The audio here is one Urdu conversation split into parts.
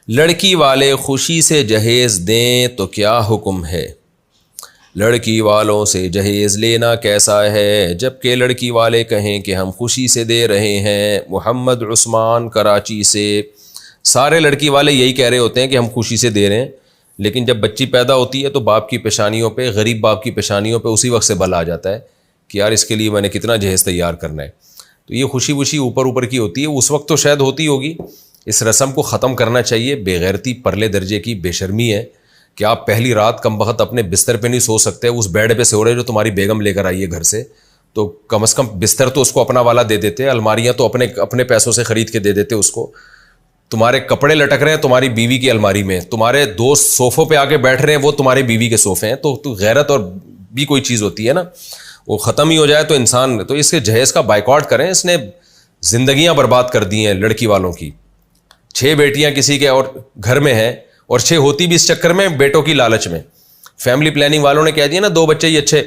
لڑکی والے خوشی سے جہیز دیں تو کیا حکم ہے؟ لڑکی والوں سے جہیز لینا کیسا ہے جبکہ لڑکی والے کہیں کہ ہم خوشی سے دے رہے ہیں؟ محمد عثمان کراچی سے۔ سارے لڑکی والے یہی کہہ رہے ہوتے ہیں کہ ہم خوشی سے دے رہے ہیں، لیکن جب بچی پیدا ہوتی ہے تو باپ کی پیشانیوں پہ، غریب باپ کی پیشانیوں پہ اسی وقت سے بل آ جاتا ہے کہ یار اس کے لیے میں نے کتنا جہیز تیار کرنا ہے۔ تو یہ خوشی وشی اوپر کی ہوتی ہے، اس وقت تو شاید ہوتی ہوگی۔ اس رسم کو ختم کرنا چاہیے۔ بے غیرتی پرلے درجے کی بے شرمی ہے کہ آپ پہلی رات کم بخت اپنے بستر پہ نہیں سو سکتے، اس بیڈ پہ سو رہے جو تمہاری بیگم لے کر آئی ہے گھر سے، تو کم از کم بستر تو اس کو اپنا والا دے دیتے، الماریاں تو اپنے پیسوں سے خرید کے دے دیتے اس کو۔ تمہارے کپڑے لٹک رہے ہیں تمہاری بیوی کی الماری میں، تمہارے دوست صوفوں پہ آ کے بیٹھ رہے ہیں وہ تمہاری بیوی کے صوفے ہیں، تو غیرت اور بھی کوئی چیز ہوتی ہے نا، وہ ختم ہی ہو جائے تو انسان، تو اس کے جہیز کا بائیکاٹ کریں۔ اس نے زندگیاں برباد کر دی ہیں لڑکی والوں کی۔ 6 بیٹیاں کسی کے اور گھر میں ہیں، اور 6 ہوتی بھی اس چکر میں بیٹوں کی لالچ میں۔ فیملی پلاننگ والوں نے کہہ دیا نا 2 بچے ہی اچھے،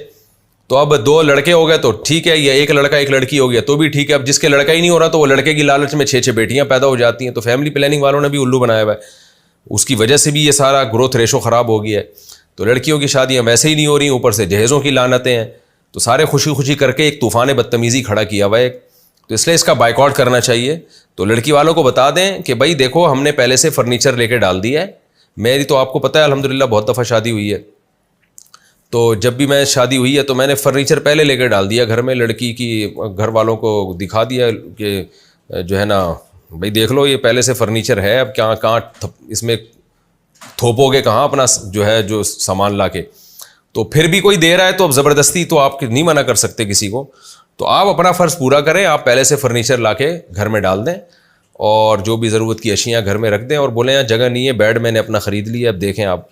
تو اب 2 لڑکے ہو گئے تو ٹھیک ہے، یا 1 لڑکا 1 لڑکی ہو گیا تو بھی ٹھیک ہے۔ اب جس کے لڑکا ہی نہیں ہو رہا تو وہ لڑکے کی لالچ میں 6 بیٹیاں پیدا ہو جاتی ہیں۔ تو فیملی پلاننگ والوں نے بھی الو بنایا ہوا ہے، اس کی وجہ سے بھی یہ سارا گروتھ ریشو خراب ہو گیا ہے۔ تو لڑکیوں کی شادیاں ویسے ہی نہیں ہو رہی، اوپر سے جہیزوں کی لعنتیں ہیں، تو سارے خوشی کر کے ایک طوفان بدتمیزی کھڑا کیا ہوا ہے، تو اس لیے اس کا بائیکاٹ کرنا چاہیے۔ تو لڑکی والوں کو بتا دیں کہ بھائی دیکھو ہم نے پہلے سے فرنیچر لے کے ڈال دیا ہے، میری تو آپ کو پتہ ہے الحمدللہ بہت دفعہ شادی ہوئی ہے، تو جب بھی میں شادی ہوئی ہے تو میں نے فرنیچر پہلے لے کے ڈال دیا گھر میں، لڑکی کی گھر والوں کو دکھا دیا کہ جو ہے نا بھائی دیکھ لو یہ پہلے سے فرنیچر ہے، اب کہاں اس میں تھوپو گے کہاں اپنا جو ہے جو سامان لا کے۔ تو پھر بھی کوئی دے رہا ہے تو اب زبردستی تو آپ نہیں منع کر سکتے کسی کو، تو آپ اپنا فرض پورا کریں، آپ پہلے سے فرنیچر لا کے گھر میں ڈال دیں، اور جو بھی ضرورت کی اشیاء گھر میں رکھ دیں، اور بولیں یہاں جگہ نہیں ہے، بیڈ میں نے اپنا خرید لیا، اب دیکھیں آپ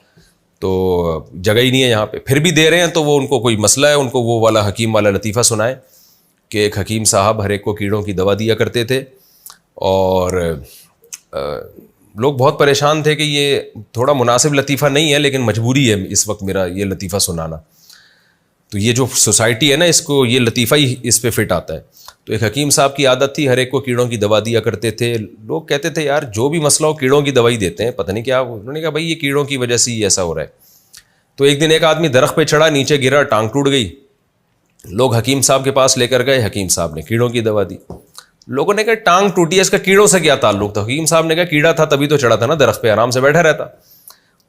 تو جگہ ہی نہیں ہے یہاں پہ، پھر بھی دے رہے ہیں تو وہ ان کو کوئی مسئلہ ہے، ان کو وہ والا حکیم والا لطیفہ سنائے کہ ایک حکیم صاحب ہر ایک کو کیڑوں کی دوا دیا کرتے تھے، اور لوگ بہت پریشان تھے کہ یہ تھوڑا مناسب لطیفہ نہیں ہے لیکن مجبوری ہے اس وقت میرا یہ لطیفہ سنانا، تو یہ جو سوسائٹی ہے نا اس کو یہ لطیفہ ہی اس پہ فٹ آتا ہے۔ تو ایک حکیم صاحب کی عادت تھی، ہر ایک کو کیڑوں کی دوا دیا کرتے تھے۔ لوگ کہتے تھے یار جو بھی مسئلہ ہو کیڑوں کی دوائی دیتے ہیں، پتہ نہیں کیا، انہوں نے کہا بھائی یہ کیڑوں کی وجہ سے ہی ایسا ہو رہا ہے۔ تو ایک دن ایک آدمی درخت پہ چڑھا، نیچے گرا، ٹانگ ٹوٹ گئی، لوگ حکیم صاحب کے پاس لے کر گئے، حکیم صاحب نے کیڑوں کی دوا دی۔ لوگوں نے کہا ٹانگ ٹوٹی ہے، اس کا کیڑوں سے کیا تعلق تھا؟ حکیم صاحب نے کہا کیڑا تھا تبھی تو چڑھا تھا نا درخت پہ، آرام سے بیٹھا رہتا۔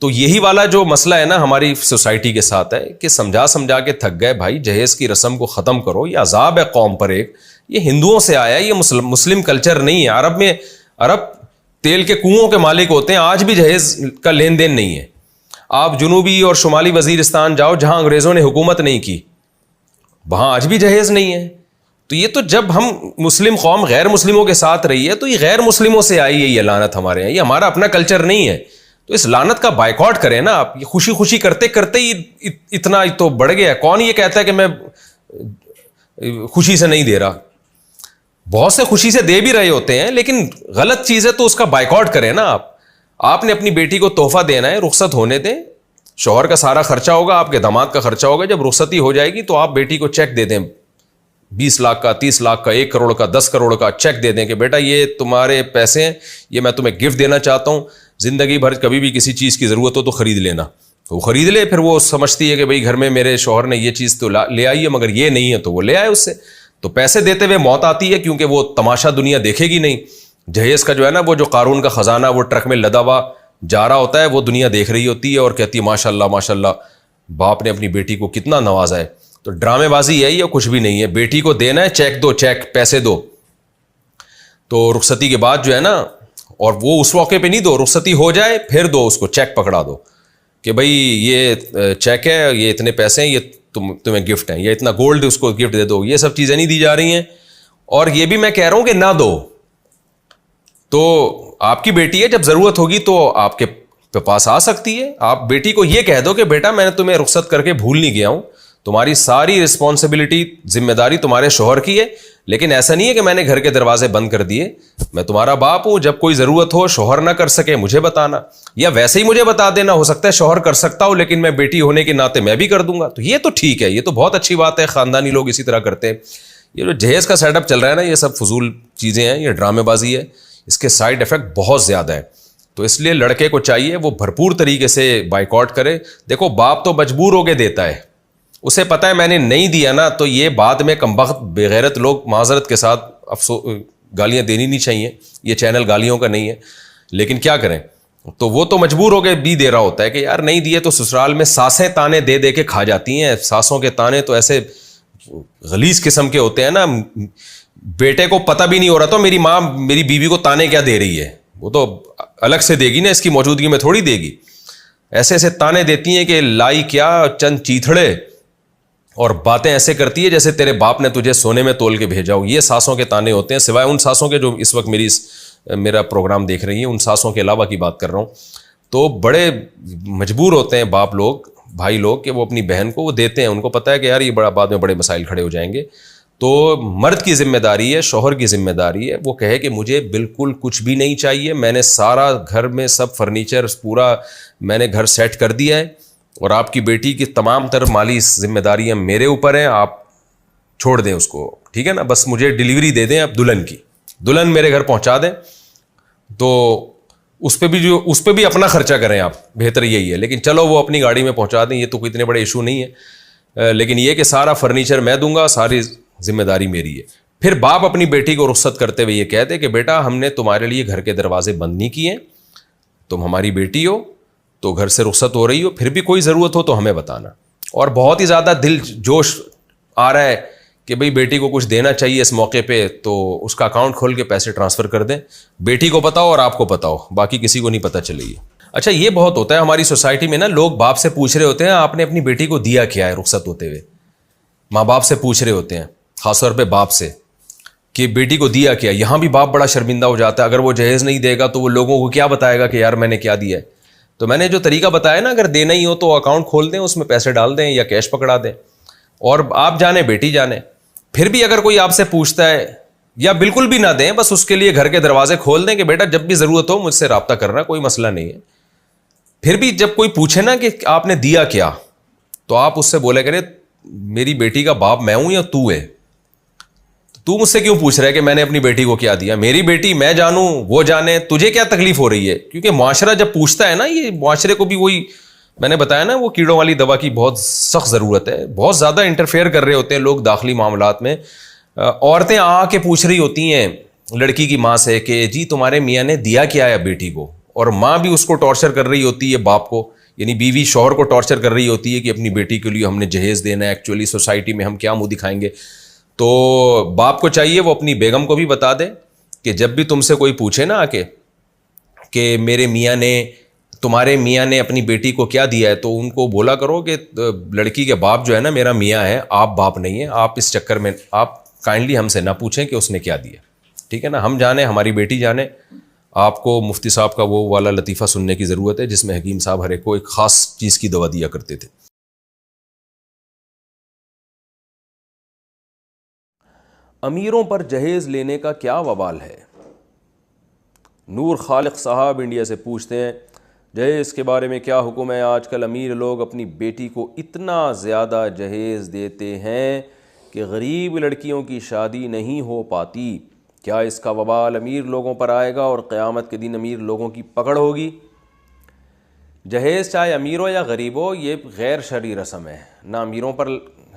تو یہی والا جو مسئلہ ہے نا ہماری سوسائٹی کے ساتھ ہے کہ سمجھا کے تھک گئے، بھائی جہیز کی رسم کو ختم کرو، یہ عذاب ہے قوم پر، ایک یہ ہندوؤں سے آیا ہے، یہ مسلم کلچر نہیں ہے۔ عرب تیل کے کنوؤں کے مالک ہوتے ہیں، آج بھی جہیز کا لین دین نہیں ہے۔ آپ جنوبی اور شمالی وزیرستان جاؤ جہاں انگریزوں نے حکومت نہیں کی، وہاں آج بھی جہیز نہیں ہے۔ تو یہ تو جب ہم مسلم قوم غیر مسلموں کے ساتھ رہی ہے تو یہ غیر مسلموں سے آئی ہے یہ لعنت ہمارے یہاں، یہ ہمارا اپنا کلچر نہیں ہے۔ تو اس لعنت کا بائیکاٹ کریں نا آپ، یہ خوشی کرتے کرتے ہی اتنا تو بڑھ گیا ہے۔ کون یہ کہتا ہے کہ میں خوشی سے نہیں دے رہا؟ بہت سے خوشی سے دے بھی رہے ہوتے ہیں، لیکن غلط چیز ہے تو اس کا بائیکاٹ کریں نا آپ نے اپنی بیٹی کو تحفہ دینا ہے، رخصت ہونے دیں، شوہر کا سارا خرچہ ہوگا، آپ کے داماد کا خرچہ ہوگا، جب رخصتی ہو جائے گی تو آپ بیٹی کو چیک دے دیں، 20 لاکھ کا، 30 لاکھ کا، 1 کروڑ کا، 10 کروڑ کا چیک دے دیں کہ بیٹا یہ تمہارے پیسے ہیں، یہ میں تمہیں گفٹ دینا چاہتا ہوں، زندگی بھر کبھی بھی کسی چیز کی ضرورت ہو تو خرید لینا۔ تو وہ خرید لے، پھر وہ سمجھتی ہے کہ بھائی گھر میں میرے شوہر نے یہ چیز تو لے آئی ہے مگر یہ نہیں ہے، تو وہ لے آئے اس سے۔ تو پیسے دیتے ہوئے موت آتی ہے کیونکہ وہ تماشا دنیا دیکھے گی نہیں۔ جہیز کا جو ہے نا وہ جو قارون کا خزانہ وہ ٹرک میں لدا ہوا جا رہا ہوتا ہے، وہ دنیا دیکھ رہی ہوتی ہے اور کہتی ہے ماشاء اللہ باپ نے اپنی بیٹی کو کتنا نوازا ہے۔ تو ڈرامے بازی ہے یہ، کچھ بھی نہیں ہے۔ بیٹی کو دینا ہے، چیک دو، چیک پیسے دو، تو رخصتی کے بعد جو ہے نا، اور وہ اس موقع پہ نہیں دو، رخصتی ہو جائے پھر دو، اس کو چیک پکڑا دو کہ بھائی یہ چیک ہے، یہ اتنے پیسے ہیں، یہ تمہیں گفٹ ہیں، یا اتنا گولڈ اس کو گفٹ دے دو۔ یہ سب چیزیں نہیں دی جا رہی ہیں، اور یہ بھی میں کہہ رہا ہوں کہ نہ دو۔ تو آپ کی بیٹی ہے، جب ضرورت ہوگی تو آپ کے پاس آ سکتی ہے۔ آپ بیٹی کو یہ کہہ دو کہ بیٹا میں نے تمہیں رخصت کر کے بھول نہیں گیا ہوں، تمہاری ساری رسپانسبلٹی، ذمہ داری تمہارے شوہر کی ہے، لیکن ایسا نہیں ہے کہ میں نے گھر کے دروازے بند کر دیے، میں تمہارا باپ ہوں، جب کوئی ضرورت ہو، شوہر نہ کر سکے مجھے بتانا، یا ویسے ہی مجھے بتا دینا، ہو سکتا ہے شوہر کر سکتا ہو لیکن میں بیٹی ہونے کے ناطے میں بھی کر دوں گا، تو یہ تو ٹھیک ہے، یہ تو بہت اچھی بات ہے، خاندانی لوگ اسی طرح کرتے ہیں۔ یہ جو جہیز کا سیٹ اپ چل رہا ہے نا، یہ سب فضول چیزیں ہیں، یہ ڈرامے بازی ہے، اس کے سائیڈ ایفیکٹ بہت زیادہ ہے۔ تو اس لیے لڑکے کو چاہیے وہ بھرپور طریقے سے بائیکاٹ کرے. دیکھو باپ تو مجبور ہو کے دیتا ہے, اسے پتہ ہے میں نے نہیں دیا نا تو یہ بعد میں کمبخت بےغیرت لوگ معذرت کے ساتھ گالیاں دینی نہیں چاہیے, یہ چینل گالیوں کا نہیں ہے, لیکن کیا کریں, تو وہ تو مجبور ہو کے بھی دے رہا ہوتا ہے کہ یار نہیں دیے تو سسرال میں ساسیں تانے دے دے کے کھا جاتی ہیں. ساسوں کے تانے تو ایسے غلیظ قسم کے ہوتے ہیں نا, بیٹے کو پتہ بھی نہیں ہو رہا تو میری ماں میری بیوی کو تانے کیا دے رہی ہے, وہ تو الگ سے دے گی نا, اس کی موجودگی میں تھوڑی دے گی. ایسے ایسے تانے دیتی ہیں کہ لائی کیا چند چیتھڑے, اور باتیں ایسے کرتی ہے جیسے تیرے باپ نے تجھے سونے میں تول کے بھیجا ہو. یہ ساسوں کے تانے ہوتے ہیں, سوائے ان ساسوں کے جو اس وقت میرا پروگرام دیکھ رہی ہیں, ان ساسوں کے علاوہ کی بات کر رہا ہوں. تو بڑے مجبور ہوتے ہیں باپ لوگ, بھائی لوگ, کہ وہ اپنی بہن کو وہ دیتے ہیں, ان کو پتہ ہے کہ یار یہ بڑا بعد میں بڑے مسائل کھڑے ہو جائیں گے. تو مرد کی ذمہ داری ہے, شوہر کی ذمہ داری ہے, وہ کہے کہ مجھے بالکل کچھ بھی نہیں چاہیے, میں نے سارا گھر میں سب فرنیچر پورا میں نے گھر سیٹ کر دیا ہے, اور آپ کی بیٹی کی تمام تر مالی ذمہ داریاں میرے اوپر ہیں, آپ چھوڑ دیں اس کو, ٹھیک ہے نا, بس مجھے ڈیلیوری دے دیں, اب دلہن میرے گھر پہنچا دیں, تو اس پہ بھی اپنا خرچہ کریں آپ, بہتر یہی ہے. لیکن چلو وہ اپنی گاڑی میں پہنچا دیں, یہ تو کوئی اتنے بڑے ایشو نہیں ہے, لیکن یہ کہ سارا فرنیچر میں دوں گا, ساری ذمہ داری میری ہے. پھر باپ اپنی بیٹی کو رخصت کرتے ہوئے یہ کہتے کہ بیٹا ہم نے تمہارے لیے گھر کے دروازے بند نہیں کیے, تم ہماری بیٹی ہو تو گھر سے رخصت ہو رہی ہو, پھر بھی کوئی ضرورت ہو تو ہمیں بتانا. اور بہت ہی زیادہ دل جوش آ رہا ہے کہ بھئی بیٹی کو کچھ دینا چاہیے اس موقع پہ, تو اس کا اکاؤنٹ کھول کے پیسے ٹرانسفر کر دیں, بیٹی کو پتہ ہو اور آپ کو پتہ ہو, باقی کسی کو نہیں پتہ چلے گی. اچھا یہ بہت ہوتا ہے ہماری سوسائٹی میں نا, لوگ باپ سے پوچھ رہے ہوتے ہیں آپ نے اپنی بیٹی کو دیا کیا ہے رخصت ہوتے ہوئے, ماں باپ سے پوچھ رہے ہوتے ہیں, خاص طور پہ باپ سے کہ بیٹی کو دیا کیا. یہاں بھی باپ بڑا شرمندہ ہو جاتا ہے, اگر وہ جہیز نہیں دے گا تو وہ لوگوں کو کیا بتائے گا کہ یار میں نے کیا دیا ہے. تو میں نے جو طریقہ بتایا نا, اگر دینا ہی ہو تو اکاؤنٹ کھول دیں, اس میں پیسے ڈال دیں یا کیش پکڑا دیں, اور آپ جانے بیٹی جانے. پھر بھی اگر کوئی آپ سے پوچھتا ہے, یا بالکل بھی نہ دیں, بس اس کے لیے گھر کے دروازے کھول دیں کہ بیٹا جب بھی ضرورت ہو مجھ سے رابطہ کرنا, کوئی مسئلہ نہیں ہے. پھر بھی جب کوئی پوچھے نا کہ آپ نے دیا کیا, تو آپ اس سے بولے کرے میری بیٹی کا باپ میں ہوں یا تو ہے, تو مجھ سے کیوں پوچھ رہا ہے کہ میں نے اپنی بیٹی کو کیا دیا, میری بیٹی میں جانوں وہ جانے, تجھے کیا تکلیف ہو رہی ہے. کیونکہ معاشرہ جب پوچھتا ہے نا, یہ معاشرے کو بھی وہی میں نے بتایا نا, وہ کیڑوں والی دوا کی بہت سخت ضرورت ہے, بہت زیادہ انٹرفیئر کر رہے ہوتے ہیں لوگ داخلی معاملات میں. عورتیں آ کے پوچھ رہی ہوتی ہیں لڑکی کی ماں سے کہ جی تمہارے میاں نے دیا کیا ہے بیٹی کو, اور ماں بھی اس کو ٹارچر کر رہی ہوتی ہے باپ کو, یعنی بیوی شوہر کو ٹارچر کر رہی ہوتی ہے کہ اپنی بیٹی کے لیے ہم نے جہیز دینا ہے, ایکچولی سوسائٹی میں ہم کیا منہ دکھائیں گے. تو باپ کو چاہیے وہ اپنی بیگم کو بھی بتا دے کہ جب بھی تم سے کوئی پوچھے نا آ کے کہ تمہارے میاں نے اپنی بیٹی کو کیا دیا ہے, تو ان کو بولا کرو کہ لڑکی کے باپ جو ہے نا میرا میاں ہے, آپ باپ نہیں ہیں, آپ اس چکر میں آپ کائنڈلی ہم سے نہ پوچھیں کہ اس نے کیا دیا, ٹھیک ہے نا, ہم جانے ہماری بیٹی جانے. آپ کو مفتی صاحب کا وہ والا لطیفہ سننے کی ضرورت ہے جس میں حکیم صاحب ہر ایک کو ایک خاص چیز کی دوا دیا کرتے تھے. امیروں پر جہیز لینے کا کیا وبال ہے؟ نور خالق صاحب انڈیا سے پوچھتے ہیں جہیز کے بارے میں کیا حکم ہے؟ آج کل امیر لوگ اپنی بیٹی کو اتنا زیادہ جہیز دیتے ہیں کہ غریب لڑکیوں کی شادی نہیں ہو پاتی. کیا اس کا وبال امیر لوگوں پر آئے گا اور قیامت کے دن امیر لوگوں کی پکڑ ہوگی؟ جہیز چاہے امیر ہو یا غریب ہو, یہ غیر شرعی رسم ہے. نہ امیروں پر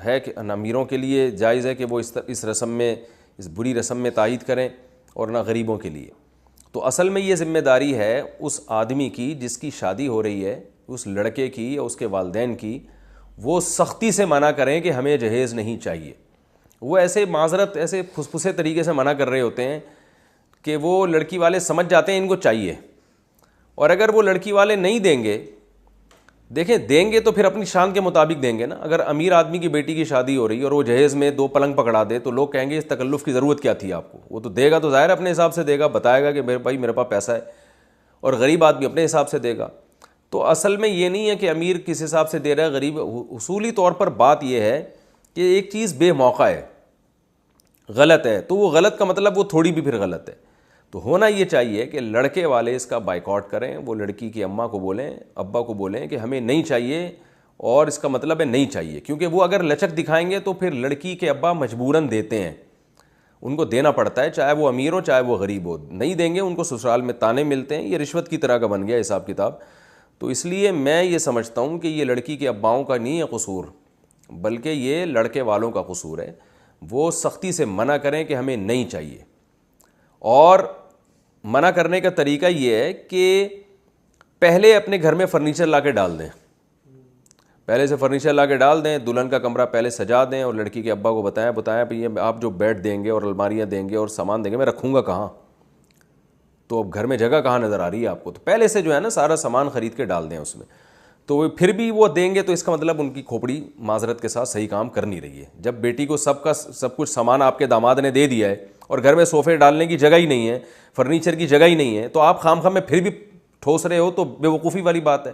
ہے کہ نہ امیروں کے لیے جائز ہے کہ وہ اس رسم میں, اس بری رسم میں تائید کریں, اور نہ غریبوں کے لیے. تو اصل میں یہ ذمہ داری ہے اس آدمی کی جس کی شادی ہو رہی ہے, اس لڑکے کی یا اس کے والدین کی. وہ سختی سے منع کریں کہ ہمیں جہیز نہیں چاہیے. وہ ایسے معذرت ایسے پھسپھسے طریقے سے منع کر رہے ہوتے ہیں کہ وہ لڑکی والے سمجھ جاتے ہیں ان کو چاہیے, اور اگر وہ لڑکی والے نہیں دیں گے, دیکھیں دیں گے تو پھر اپنی شان کے مطابق دیں گے نا. اگر امیر آدمی کی بیٹی کی شادی ہو رہی ہے اور وہ جہیز میں 2 پلنگ پکڑا دے تو لوگ کہیں گے اس تکلف کی ضرورت کیا تھی آپ کو. وہ تو دے گا تو ظاہر اپنے حساب سے دے گا, بتائے گا کہ میرے بھائی میرے پاس پیسہ ہے, اور غریب آدمی اپنے حساب سے دے گا. تو اصل میں یہ نہیں ہے کہ امیر کس حساب سے دے رہا ہے, غریب. اصولی طور پر بات یہ ہے کہ ایک چیز بے موقع ہے, غلط ہے, تو وہ غلط کا مطلب وہ تھوڑی بھی پھر غلط ہے. تو ہونا یہ چاہیے کہ لڑکے والے اس کا بائیکاٹ کریں, وہ لڑکی کی اماں کو بولیں, ابا کو بولیں کہ ہمیں نہیں چاہیے, اور اس کا مطلب ہے نہیں چاہیے. کیونکہ وہ اگر لچک دکھائیں گے تو پھر لڑکی کے ابا مجبوراً دیتے ہیں, ان کو دینا پڑتا ہے، چاہے وہ امیر ہو چاہے وہ غریب ہو، نہیں دیں گے ان کو سسرال میں تانے ملتے ہیں. یہ رشوت کی طرح کا بن گیا حساب کتاب. تو اس لیے میں یہ سمجھتا ہوں کہ یہ لڑکی کے اباؤں کا نہیں ہے قصور، بلکہ یہ لڑکے والوں کا قصور ہے. وہ سختی سے منع کریں کہ ہمیں نہیں چاہیے. اور منع کرنے کا طریقہ یہ ہے کہ پہلے اپنے گھر میں فرنیچر لا کے ڈال دیں، پہلے سے فرنیچر لا کے ڈال دیں، دلہن کا کمرہ پہلے سجا دیں، اور لڑکی کے ابا کو بتائیں بھئی آپ جو بیڈ دیں گے اور الماریاں دیں گے اور سامان دیں گے میں رکھوں گا کہاں؟ تو اب گھر میں جگہ کہاں نظر آ رہی ہے آپ کو؟ تو پہلے سے جو ہے نا سارا سامان خرید کے ڈال دیں اس میں. تو پھر بھی وہ دیں گے تو اس کا مطلب ان کی کھوپڑی معذرت کے ساتھ صحیح کام کر نہیں رہی ہے. جب بیٹی کو سب کچھ سامان آپ کے داماد نے دے دیا ہے اور گھر میں صوفے ڈالنے کی جگہ ہی نہیں ہے، فرنیچر کی جگہ ہی نہیں ہے، تو آپ خام میں پھر بھی ٹھوس رہے ہو تو بے وقوفی والی بات ہے.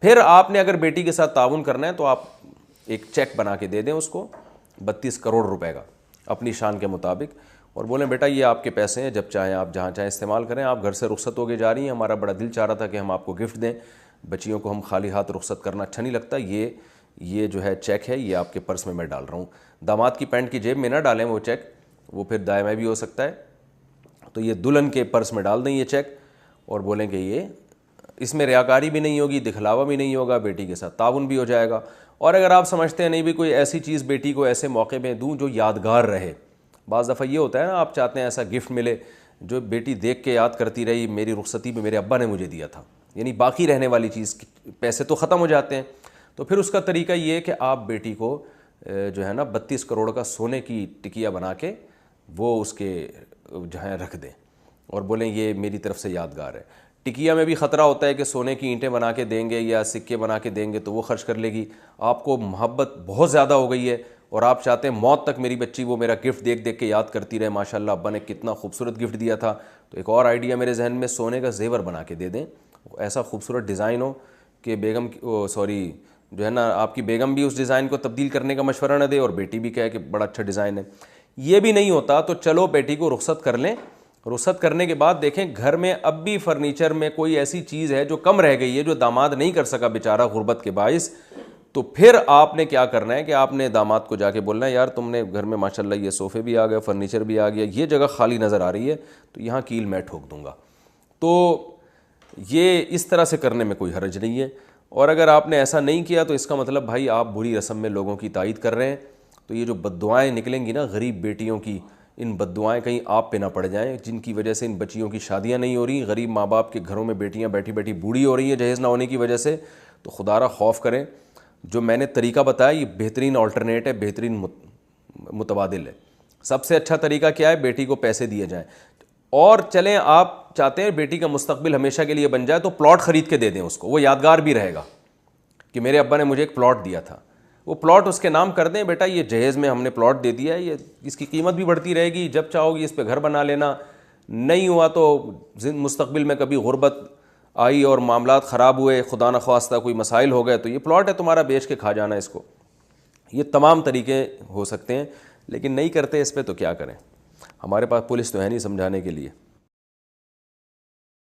پھر آپ نے اگر بیٹی کے ساتھ تعاون کرنا ہے تو آپ ایک چیک بنا کے دے دیں اس کو 32 کروڑ روپے کا اپنی شان کے مطابق، اور بولیں بیٹا یہ آپ کے پیسے ہیں، جب چاہیں آپ جہاں چاہیں استعمال کریں. آپ گھر سے رخصت ہو کے جا رہی ہیں، ہمارا بڑا دل چاہ رہا تھا کہ ہم آپ کو گفٹ دیں، بچیوں کو ہم خالی ہاتھ رخصت کرنا اچھا نہیں لگتا، یہ جو ہے چیک ہے یہ آپ کے پرس میں ڈال رہا ہوں. داماد کی پینٹ کی جیب میں نہ ڈالیں وہ چیک، وہ پھر دائیں بائیں بھی ہو سکتا ہے. تو یہ دلہن کے پرس میں ڈال دیں یہ چیک، اور بولیں کہ یہ اس میں ریاکاری بھی نہیں ہوگی، دکھلاوا بھی نہیں ہوگا، بیٹی کے ساتھ تعاون بھی ہو جائے گا. اور اگر آپ سمجھتے ہیں نہیں بھی کوئی ایسی چیز بیٹی کو ایسے موقع میں دوں جو یادگار رہے، بعض دفعہ یہ ہوتا ہے نا آپ چاہتے ہیں ایسا گفٹ ملے جو بیٹی دیکھ کے یاد کرتی رہی میری رخصتی میں میرے ابا نے مجھے دیا تھا، یعنی باقی رہنے والی چیز. پیسے تو ختم ہو جاتے ہیں. تو پھر اس کا طریقہ یہ ہے کہ آپ بیٹی کو جو ہے نا 32 کروڑ کا سونے کی ٹکیا بنا کے وہ اس کے جہاں رکھ دیں اور بولیں یہ میری طرف سے یادگار ہے. ٹکیا میں بھی خطرہ ہوتا ہے کہ سونے کی اینٹیں بنا کے دیں گے یا سکے بنا کے دیں گے تو وہ خرچ کر لے گی. آپ کو محبت بہت زیادہ ہو گئی ہے اور آپ چاہتے ہیں موت تک میری بچی وہ میرا گفٹ دیکھ دیکھ کے یاد کرتی رہے، ماشاءاللہ ابا نے کتنا خوبصورت گفٹ دیا تھا. تو ایک اور آئیڈیا میرے ذہن میں، سونے کا زیور بنا کے دے دیں، ایسا خوبصورت ڈیزائن ہو کہ بیگم جو ہے نا آپ کی بیگم بھی اس ڈیزائن کو تبدیل کرنے کا مشورہ نہ دے اور بیٹی بھی کہے کہ بڑا اچھا ڈیزائن ہے. یہ بھی نہیں ہوتا تو چلو بیٹی کو رخصت کر لیں. رخصت کرنے کے بعد دیکھیں گھر میں اب بھی فرنیچر میں کوئی ایسی چیز ہے جو کم رہ گئی ہے جو داماد نہیں کر سکا بیچارہ غربت کے باعث، تو پھر آپ نے کیا کرنا ہے کہ آپ نے داماد کو جا کے بولنا ہے یار تم نے گھر میں ماشاءاللہ یہ صوفے بھی آ گئے، فرنیچر بھی آ گیا، یہ جگہ خالی نظر آ رہی ہے تو یہاں کیل میں ٹھوک دوں گا. تو یہ اس طرح سے کرنے میں کوئی حرج نہیں ہے. اور اگر آپ نے ایسا نہیں کیا تو اس کا مطلب بھائی آپ بری رسم میں لوگوں کی تائید کر رہے ہیں. تو یہ جو بددعائیں نکلیں گی نا غریب بیٹیوں کی، ان بددعائیں کہیں آپ پہ نہ پڑ جائیں جن کی وجہ سے ان بچیوں کی شادیاں نہیں ہو رہی، غریب ماں باپ کے گھروں میں بیٹیاں بیٹھی بیٹھی بوڑھی ہو رہی ہیں جہیز نہ ہونے کی وجہ سے. تو خدا را خوف کریں. جو میں نے طریقہ بتایا یہ بہترین آلٹرنیٹ ہے، بہترین متبادل ہے. سب سے اچھا طریقہ کیا ہے؟ بیٹی کو پیسے دیے جائیں. اور چلیں آپ چاہتے ہیں بیٹی کا مستقبل ہمیشہ کے لیے بن جائے تو پلاٹ خرید کے دے دیں اس کو، وہ یادگار بھی رہے گا کہ میرے ابا نے مجھے ایک پلاٹ دیا تھا. وہ پلاٹ اس کے نام کر دیں، بیٹا یہ جہیز میں ہم نے پلاٹ دے دیا ہے، یہ اس کی قیمت بھی بڑھتی رہے گی، جب چاہو گی اس پہ گھر بنا لینا. نہیں ہوا تو مستقبل میں کبھی غربت آئی اور معاملات خراب ہوئے، خدا نخواستہ کوئی مسائل ہو گئے تو یہ پلاٹ ہے تمہارا، بیچ کے کھا جانا اس کو. یہ تمام طریقے ہو سکتے ہیں، لیکن نہیں کرتے اس پہ تو کیا کریں. ہمارے پاس پولیس تو ہے نہیں سمجھانے کے لیے.